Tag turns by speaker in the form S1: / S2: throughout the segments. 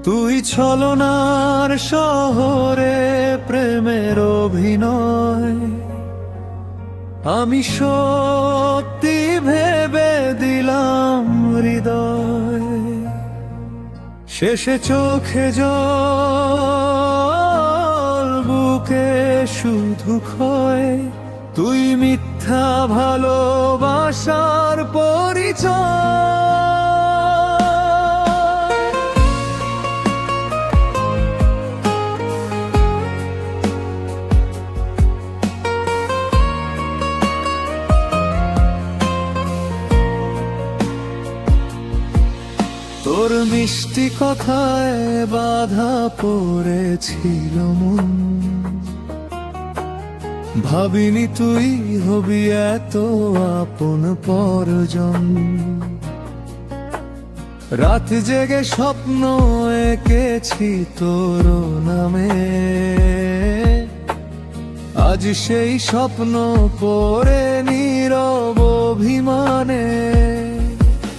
S1: তুই ছলনার শহরে প্রেমের অভিনয়, আমি সত্যি ভেবে দিলাম হৃদয়। শেষে চোখে জল, বুকে শুধু ক্ষয়, তুই মিথ্যা ভালোবাসার পরিচয়। তোর মিষ্টি কথায় বাধা পড়েছিল মন, ভাবিনি তুই হবি এত আপন পরজন। রাত জেগে স্বপ্ন এঁকেছি তোর নামে, আজ সেই স্বপ্ন পড়ে নীরব অভিমানে।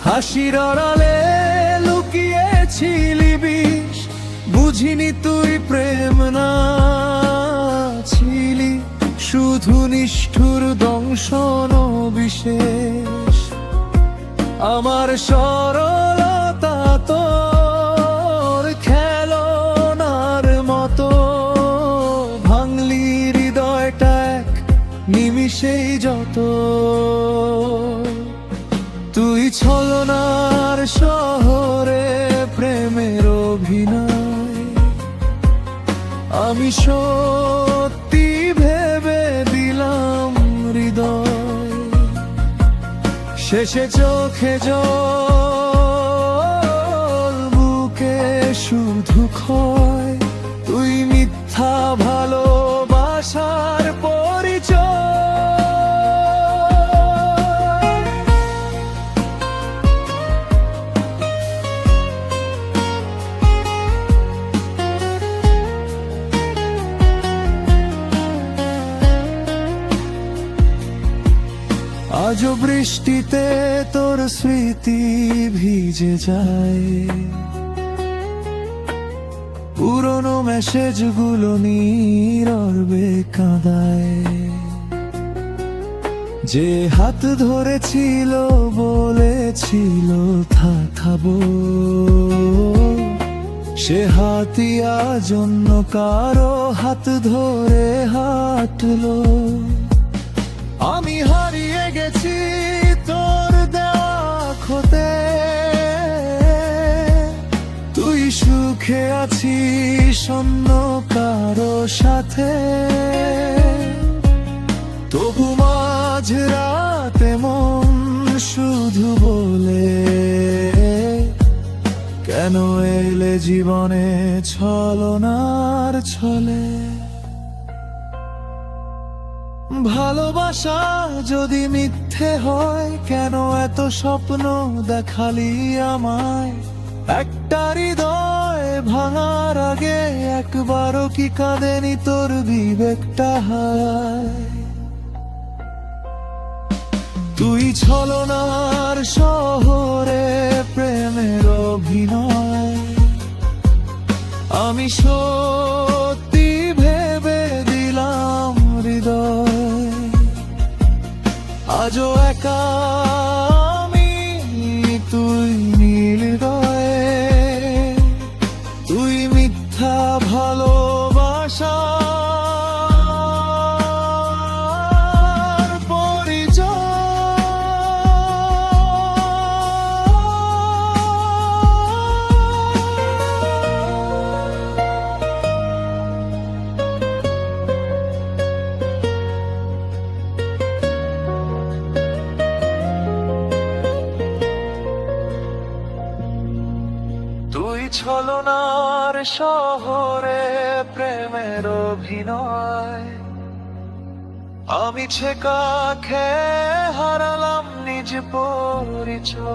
S1: হাসির আড়ালে লুকিয়েছিলি বিষ, বুঝিনি তুই প্রেম না ছিলি শুধু নিষ্ঠুর দংশন বিশেষ। আমার সরলতা তোর খেলনার মতো, ভাঙলি হৃদয়টা এক নিমিষেই যত। তুই ছলনার শহরে প্রেমের অভিনয়, আমি সত্যি ভেবে দিলাম হৃদয়। শেষে চোখে জল, বুকে শুধু ক্ষয়, তুই মিথ্যা ভালোবাসার পরিচয়। আজও বৃষ্টিতে তোর স্মৃতি ভিজে যায়, পুরনো মেসেজগুলো নীরবে কাঁদায়। যে হাত ধরেছিল বলেছিল থাকাবো, সে হাতই আজ অন্য কারো হাত ধরে হাঁটলো। আমি হারিয়ে গেছি তোর দেওয়া খোঁতে, তুই সুখে আছিস অন্য কারো সাথে। তবু মাঝ রাতে মন শুধু বলে, কেন এলে জীবনে ছলনার ছলে। ভালোবাসা যদি মিথ্যে হয়, কেন এত স্বপ্ন দেখালি আমায়। একটা হৃদয় ভাঙার আগে একবারও কি কাঁদেনি তোর বিবেকটা হায়। তুই ছলনার শহরে প্রেমের অভিনয়, আমি সত্যি ভেবে দিলাম হৃদয়। আজও একা আমি, তুই নীল হৃদয়ে, তুই মিথ্যা ভালোবাসার পরিচয়। তুই ছলনার শহরে প্রেমের অভিনয়, আমি ছেকা খেয়ে হারালাম নিজ পরিচয়।